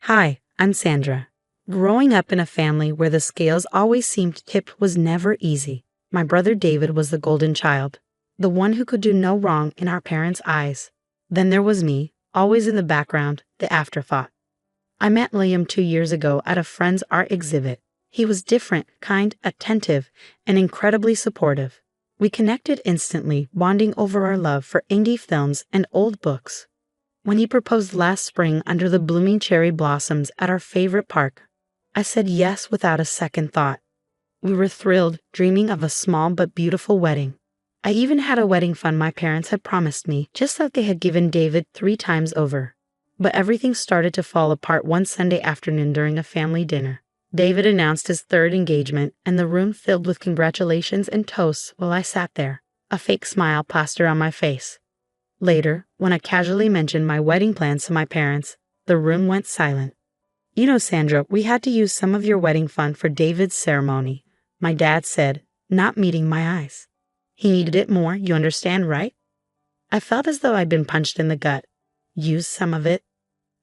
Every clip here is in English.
Hi, I'm Sandra. Growing up in a family where the scales always seemed tipped was never easy. My brother David was the golden child, the one who could do no wrong in our parents' eyes. Then there was me, always in the background, the afterthought. I met Liam 2 years ago at a friend's art exhibit. He was different, kind, attentive, and incredibly supportive. We connected instantly, bonding over our love for indie films and old books. When he proposed last spring under the blooming cherry blossoms at our favorite park, I said yes without a second thought. We were thrilled, dreaming of a small but beautiful wedding. I even had a wedding fund my parents had promised me, just like they had given David 3 times over. But everything started to fall apart one Sunday afternoon during a family dinner. David announced his third engagement, and the room filled with congratulations and toasts while I sat there, a fake smile plastered on my face. Later, when I casually mentioned my wedding plans to my parents, the room went silent. You know, Sandra, we had to use some of your wedding fund for David's ceremony, my dad said, not meeting my eyes. He needed it more, you understand, right? I felt as though I'd been punched in the gut. Use some of it?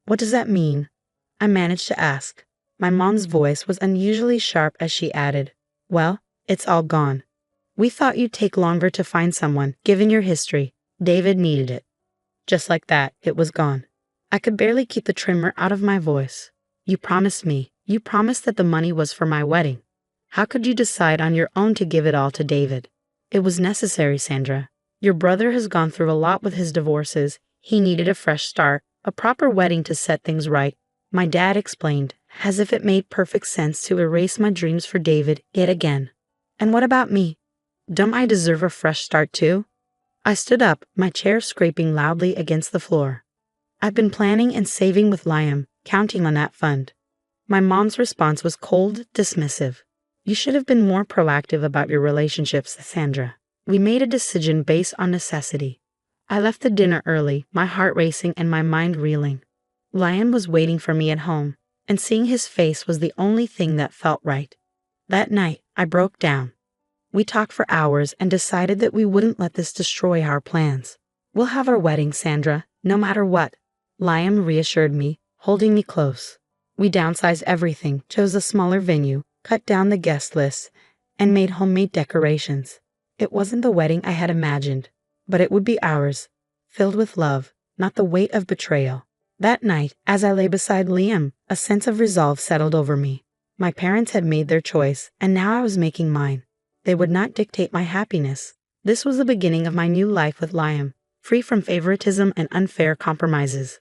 What does that mean? I managed to ask. My mom's voice was unusually sharp as she added, well, it's all gone. We thought you'd take longer to find someone, given your history. David needed it. Just like that, it was gone. I could barely keep the tremor out of my voice. You promised that the money was for my wedding. How could you decide on your own to give it all to David? It was necessary, Sandra. Your brother has gone through a lot with his divorces. He needed a fresh start, a proper wedding to set things right. My dad explained, as if it made perfect sense to erase my dreams for David yet again. And what about me? Don't I deserve a fresh start too? I stood up, my chair scraping loudly against the floor. I've been planning and saving with Liam, counting on that fund. My mom's response was cold, dismissive. You should have been more proactive about your relationships, Sandra. We made a decision based on necessity. I left the dinner early, my heart racing and my mind reeling. Liam was waiting for me at home, and seeing his face was the only thing that felt right. That night, I broke down. We talked for hours and decided that we wouldn't let this destroy our plans. We'll have our wedding, Sandra, no matter what. Liam reassured me, holding me close. We downsized everything, chose a smaller venue, cut down the guest list, and made homemade decorations. It wasn't the wedding I had imagined, but it would be ours, filled with love, not the weight of betrayal. That night, as I lay beside Liam, a sense of resolve settled over me. My parents had made their choice, and now I was making mine. They would not dictate my happiness. This was the beginning of my new life with Liam, free from favoritism and unfair compromises.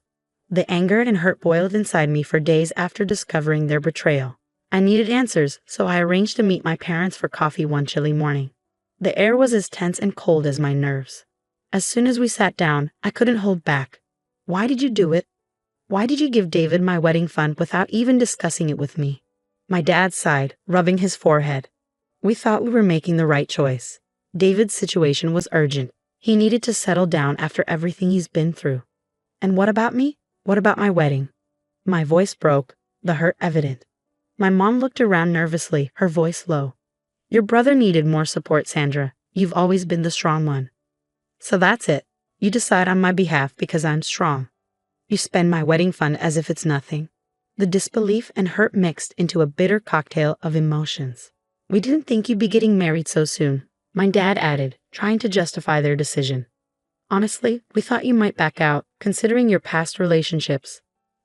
The anger and hurt boiled inside me for days after discovering their betrayal. I needed answers, so I arranged to meet my parents for coffee one chilly morning. The air was as tense and cold as my nerves. As soon as we sat down, I couldn't hold back. Why did you do it? Why did you give David my wedding fund without even discussing it with me? My dad sighed, rubbing his forehead. We thought we were making the right choice. David's situation was urgent. He needed to settle down after everything he's been through. And what about me? What about my wedding? My voice broke, the hurt evident. My mom looked around nervously, her voice low. Your brother needed more support, Sandra. You've always been the strong one. So that's it. You decide on my behalf because I'm strong. You spend my wedding fund as if it's nothing. The disbelief and hurt mixed into a bitter cocktail of emotions. We didn't think you'd be getting married so soon, my dad added, trying to justify their decision. Honestly, we thought you might back out, considering your past relationships.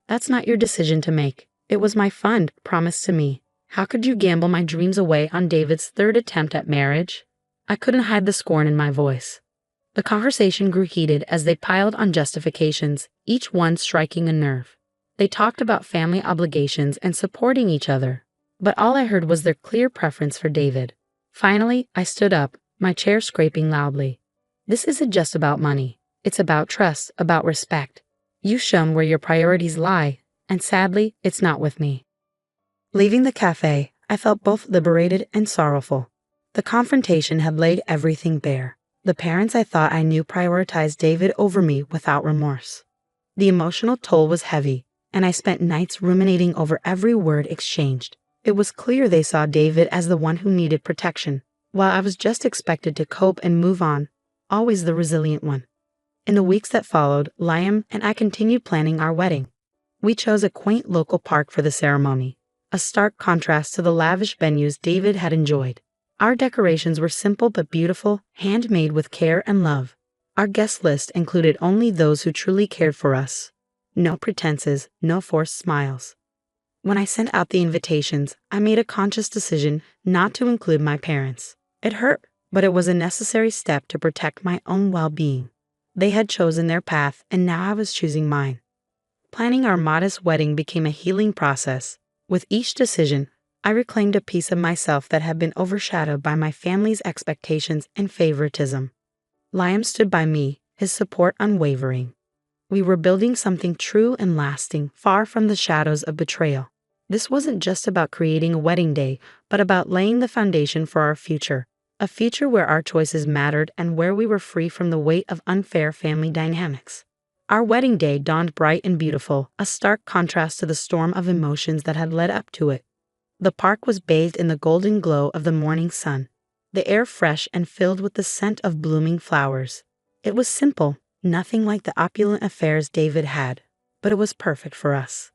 That's not your decision to make. It was my fund, promised to me. How could you gamble my dreams away on David's third attempt at marriage? I couldn't hide the scorn in my voice. The conversation grew heated as they piled on justifications, each one striking a nerve. They talked about family obligations and supporting each other, but all I heard was their clear preference for David. Finally, I stood up, my chair scraping loudly. This isn't just about money. It's about trust, about respect. You've shown where your priorities lie, and sadly, it's not with me. Leaving the cafe, I felt both liberated and sorrowful. The confrontation had laid everything bare. The parents I thought I knew prioritized David over me without remorse. The emotional toll was heavy, and I spent nights ruminating over every word exchanged. It was clear they saw David as the one who needed protection, while I was just expected to cope and move on, always the resilient one. In the weeks that followed, Liam and I continued planning our wedding. We chose a quaint local park for the ceremony, a stark contrast to the lavish venues David had enjoyed. Our decorations were simple but beautiful, handmade with care and love. Our guest list included only those who truly cared for us. No pretenses, no forced smiles. When I sent out the invitations, I made a conscious decision not to include my parents. It hurt, but it was a necessary step to protect my own well-being. They had chosen their path, and now I was choosing mine. Planning our modest wedding became a healing process. With each decision, I reclaimed a piece of myself that had been overshadowed by my family's expectations and favoritism. Liam stood by me, his support unwavering. We were building something true and lasting, far from the shadows of betrayal. This wasn't just about creating a wedding day, but about laying the foundation for our future. A future where our choices mattered and where we were free from the weight of unfair family dynamics. Our wedding day dawned bright and beautiful, a stark contrast to the storm of emotions that had led up to it. The park was bathed in the golden glow of the morning sun, the air fresh and filled with the scent of blooming flowers. It was simple, nothing like the opulent affairs David had, but it was perfect for us.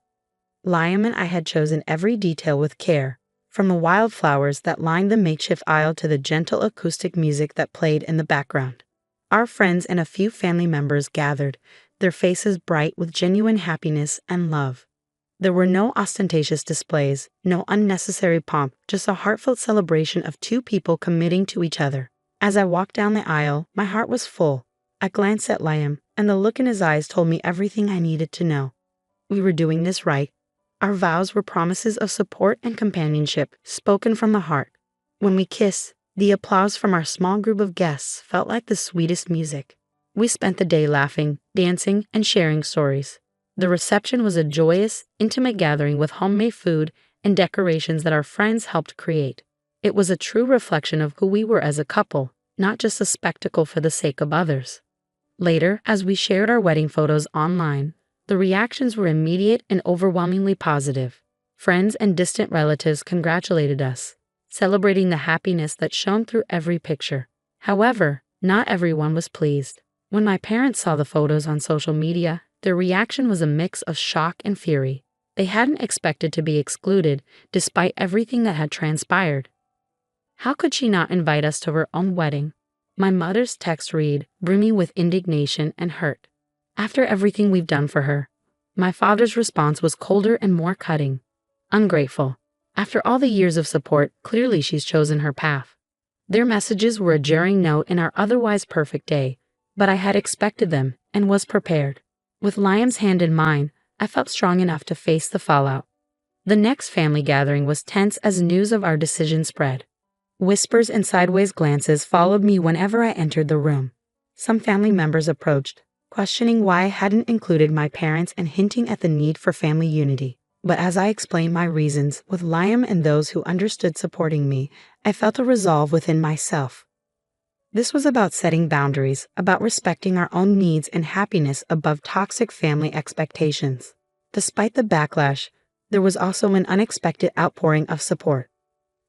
Liam and I had chosen every detail with care, from the wildflowers that lined the makeshift aisle to the gentle acoustic music that played in the background. Our friends and a few family members gathered, their faces bright with genuine happiness and love. There were no ostentatious displays, no unnecessary pomp, just a heartfelt celebration of two people committing to each other. As I walked down the aisle, my heart was full. I glanced at Liam, and the look in his eyes told me everything I needed to know. We were doing this right. Our vows were promises of support and companionship, spoken from the heart. When we kissed, the applause from our small group of guests felt like the sweetest music. We spent the day laughing, dancing, and sharing stories. The reception was a joyous, intimate gathering with homemade food and decorations that our friends helped create. It was a true reflection of who we were as a couple, not just a spectacle for the sake of others. Later, as we shared our wedding photos online, the reactions were immediate and overwhelmingly positive. Friends and distant relatives congratulated us, celebrating the happiness that shone through every picture. However, not everyone was pleased. When my parents saw the photos on social media, their reaction was a mix of shock and fury. They hadn't expected to be excluded, despite everything that had transpired. How could she not invite us to her own wedding? My mother's text read, brimming with indignation and hurt. After everything we've done for her. My father's response was colder and more cutting. Ungrateful. After all the years of support, clearly she's chosen her path. Their messages were a jarring note in our otherwise perfect day, but I had expected them and was prepared. With Liam's hand in mine, I felt strong enough to face the fallout. The next family gathering was tense as news of our decision spread. Whispers and sideways glances followed me whenever I entered the room. Some family members approached, questioning why I hadn't included my parents and hinting at the need for family unity. But as I explained my reasons, with Liam and those who understood supporting me, I felt a resolve within myself. This was about setting boundaries, about respecting our own needs and happiness above toxic family expectations. Despite the backlash, there was also an unexpected outpouring of support.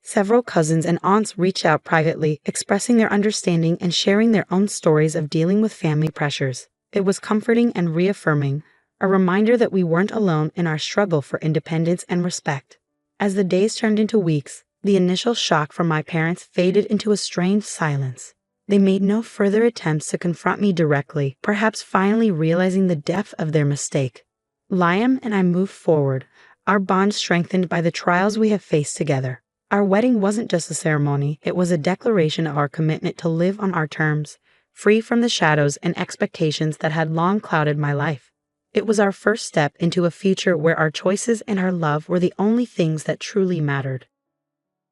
Several cousins and aunts reached out privately, expressing their understanding and sharing their own stories of dealing with family pressures. It was comforting and reaffirming, a reminder that we weren't alone in our struggle for independence and respect. As the days turned into weeks, the initial shock from my parents faded into a strange silence. They made no further attempts to confront me directly, perhaps finally realizing the depth of their mistake. Liam and I moved forward, our bond strengthened by the trials we have faced together. Our wedding wasn't just a ceremony, it was a declaration of our commitment to live on our terms, free from the shadows and expectations that had long clouded my life. It was our first step into a future where our choices and our love were the only things that truly mattered.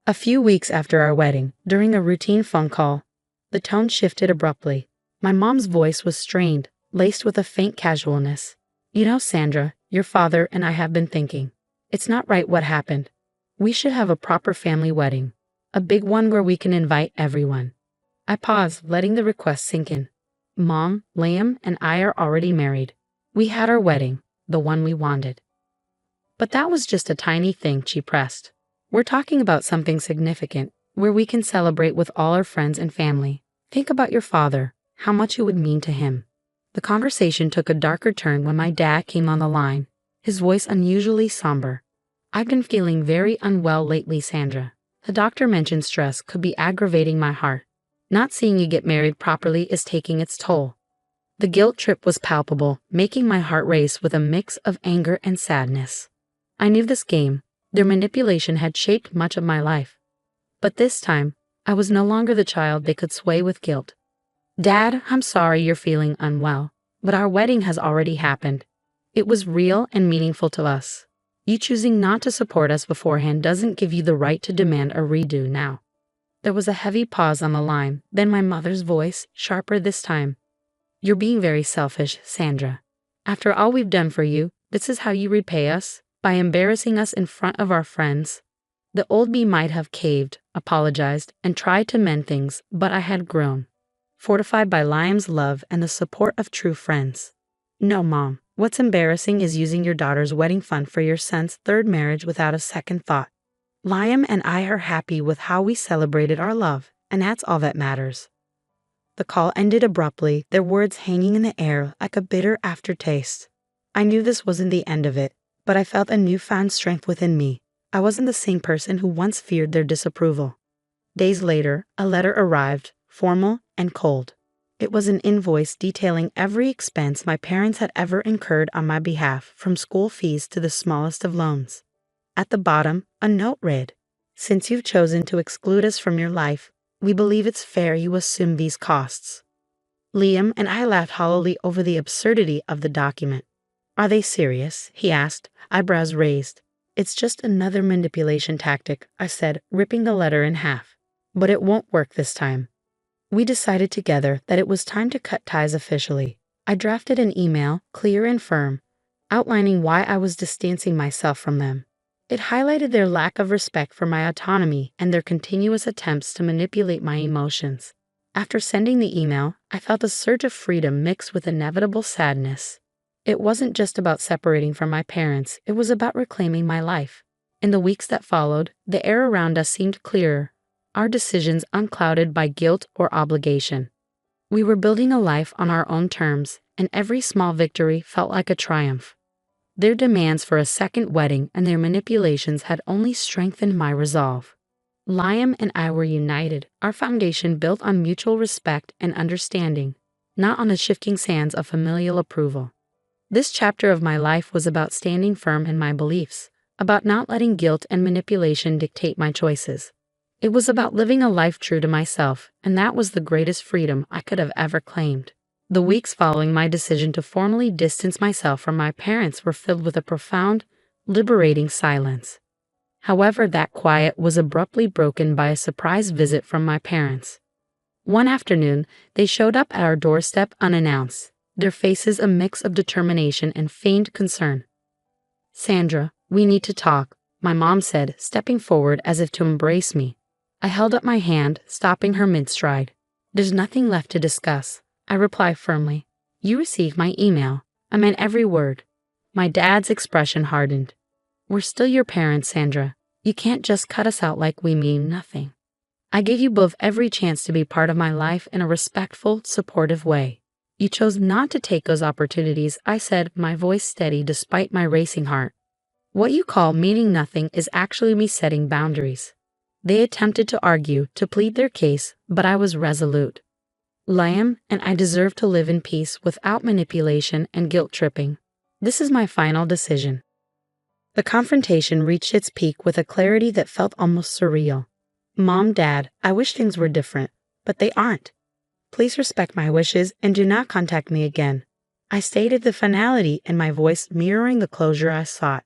A few weeks after our wedding, during a routine phone call, the tone shifted abruptly. My mom's voice was strained, laced with a faint casualness. "You know, Sandra, your father and I have been thinking. It's not right what happened. We should have a proper family wedding, a big one where we can invite everyone." I paused, letting the request sink in. Mom, Liam, and I are already married. We had our wedding, the one we wanted. But that was just a tiny thing, she pressed. We're talking about something significant, where we can celebrate with all our friends and family. Think about your father, how much it would mean to him. The conversation took a darker turn when my dad came on the line. his voice unusually somber. I've been feeling very unwell lately, Sandra. The doctor mentioned stress could be aggravating my heart. Not seeing you get married properly is taking its toll. The guilt trip was palpable, making my heart race with a mix of anger and sadness. I knew this game, their manipulation had shaped much of my life. But this time, I was no longer the child they could sway with guilt. Dad, I'm sorry you're feeling unwell, but our wedding has already happened. It was real and meaningful to us. You choosing not to support us beforehand doesn't give you the right to demand a redo now. There was a heavy pause on the line, then my mother's voice, sharper this time. You're being very selfish, Sandra. After all we've done for you, this is how you repay us? By embarrassing us in front of our friends? The old me might have caved, apologized, and tried to mend things, but I had grown, fortified by Liam's love and the support of true friends. No, Mom, what's embarrassing is using your daughter's wedding fund for your son's third marriage without a second thought. Liam and I are happy with how we celebrated our love, and that's all that matters. The call ended abruptly, their words hanging in the air like a bitter aftertaste. I knew this wasn't the end of it, but I felt a newfound strength within me. I wasn't the same person who once feared their disapproval. Days later, a letter arrived, formal and cold. It was an invoice detailing every expense my parents had ever incurred on my behalf, from school fees to the smallest of loans. At the bottom, a note read, "Since you've chosen to exclude us from your life, we believe it's fair you assume these costs." Liam and I laughed hollowly over the absurdity of the document. "Are they serious?" he asked, eyebrows raised. "It's just another manipulation tactic," I said, ripping the letter in half. "But it won't work this time." We decided together that it was time to cut ties officially. I drafted an email, clear and firm, outlining why I was distancing myself from them. It highlighted their lack of respect for my autonomy and their continuous attempts to manipulate my emotions. After sending the email, I felt a surge of freedom mixed with inevitable sadness. It wasn't just about separating from my parents, it was about reclaiming my life. In the weeks that followed, the air around us seemed clearer, our decisions unclouded by guilt or obligation. We were building a life on our own terms, and every small victory felt like a triumph. Their demands for a second wedding and their manipulations had only strengthened my resolve. Liam and I were united, our foundation built on mutual respect and understanding, not on the shifting sands of familial approval. This chapter of my life was about standing firm in my beliefs, about not letting guilt and manipulation dictate my choices. It was about living a life true to myself, and that was the greatest freedom I could have ever claimed. The weeks following my decision to formally distance myself from my parents were filled with a profound, liberating silence. However, that quiet was abruptly broken by a surprise visit from my parents. One afternoon, they showed up at our doorstep unannounced, their faces a mix of determination and feigned concern. "Sandra, we need to talk," my mom said, stepping forward as if to embrace me. I held up my hand, stopping her mid-stride. "There's nothing left to discuss," I replied firmly. "You received my email. I meant every word." My dad's expression hardened. "We're still your parents, Sandra. You can't just cut us out like we mean nothing. I gave you both every chance to be part of my life in a respectful, supportive way. You chose not to take those opportunities," I said, my voice steady despite my racing heart. "What you call meaning nothing is actually me setting boundaries." They attempted to argue, to plead their case, but I was resolute. Liam and I deserve to live in peace without manipulation and guilt-tripping. This is my final decision. The confrontation reached its peak with a clarity that felt almost surreal. "Mom, Dad, I wish things were different, but they aren't. Please respect my wishes and do not contact me again." I stated the finality in my voice, mirroring the closure I sought.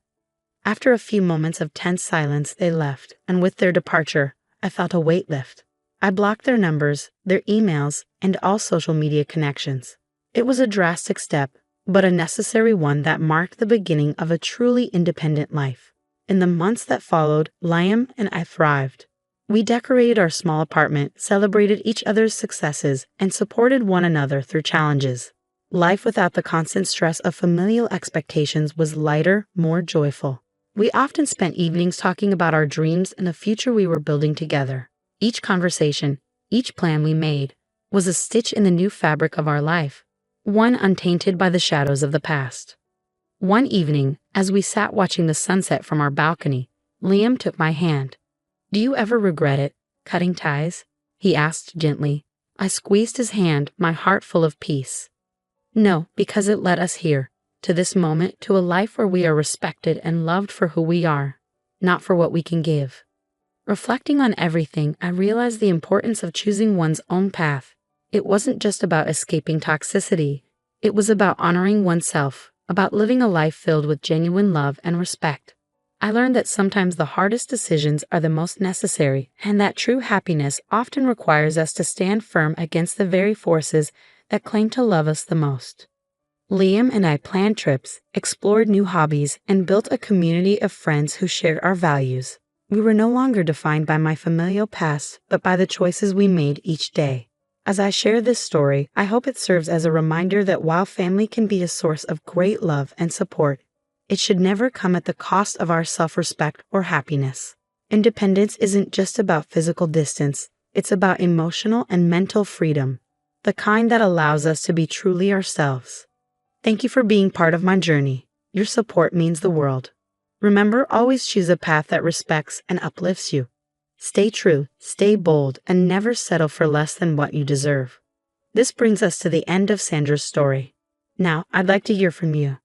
After a few moments of tense silence, they left, and with their departure, I felt a weight lift. I blocked their numbers, their emails, and all social media connections. It was a drastic step, but a necessary one that marked the beginning of a truly independent life. In the months that followed, Liam and I thrived. We decorated our small apartment, celebrated each other's successes, and supported one another through challenges. Life without the constant stress of familial expectations was lighter, more joyful. We often spent evenings talking about our dreams and the future we were building together. Each conversation, each plan we made, was a stitch in the new fabric of our life, one untainted by the shadows of the past. One evening, as we sat watching the sunset from our balcony, Liam took my hand. "Do you ever regret it, cutting ties?" he asked gently. I squeezed his hand, my heart full of peace. "No, because it led us here, to this moment, to a life where we are respected and loved for who we are, not for what we can give." Reflecting on everything, I realized the importance of choosing one's own path. It wasn't just about escaping toxicity. It was about honoring oneself, about living a life filled with genuine love and respect. I learned that sometimes the hardest decisions are the most necessary, and that true happiness often requires us to stand firm against the very forces that claim to love us the most. Liam and I planned trips, explored new hobbies, and built a community of friends who shared our values. We were no longer defined by my familial past, but by the choices we made each day. As I share this story, I hope it serves as a reminder that while family can be a source of great love and support, it should never come at the cost of our self-respect or happiness. Independence isn't just about physical distance, it's about emotional and mental freedom, the kind that allows us to be truly ourselves. Thank you for being part of my journey. Your support means the world. Remember, always choose a path that respects and uplifts you. Stay true, stay bold, and never settle for less than what you deserve. This brings us to the end of Sandra's story. Now, I'd like to hear from you.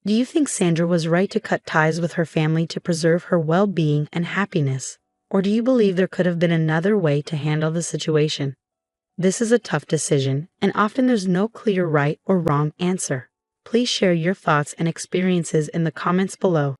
Do you think Sandra was right to cut ties with her family to preserve her well-being and happiness? Or do you believe there could have been another way to handle the situation? This is a tough decision, and often there's no clear right or wrong answer. Please share your thoughts and experiences in the comments below.